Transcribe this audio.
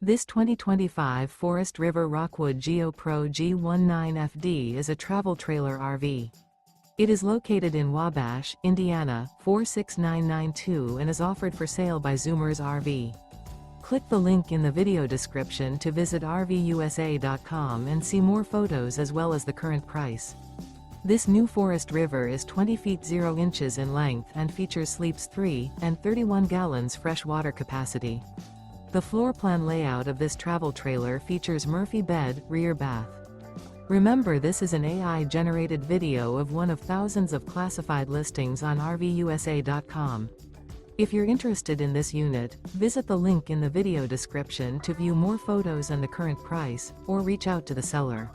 This 2025 Forest River Rockwood Geo Pro G19FD is a travel trailer RV. It is located in Wabash, Indiana, 46992 and is offered for sale by Zoomers RV. Click the link in the video description to visit RVUSA.com and see more photos as well as the current price. This new Forest River is 20 feet 0 inches in length and features sleeps 3 and 31 gallons fresh water capacity. The floor plan layout of this travel trailer features Murphy bed, rear bath. Remember, this is an AI-generated video of one of thousands of classified listings on RVUSA.com. If you're interested in this unit, visit the link in the video description to view more photos and the current price, or reach out to the seller.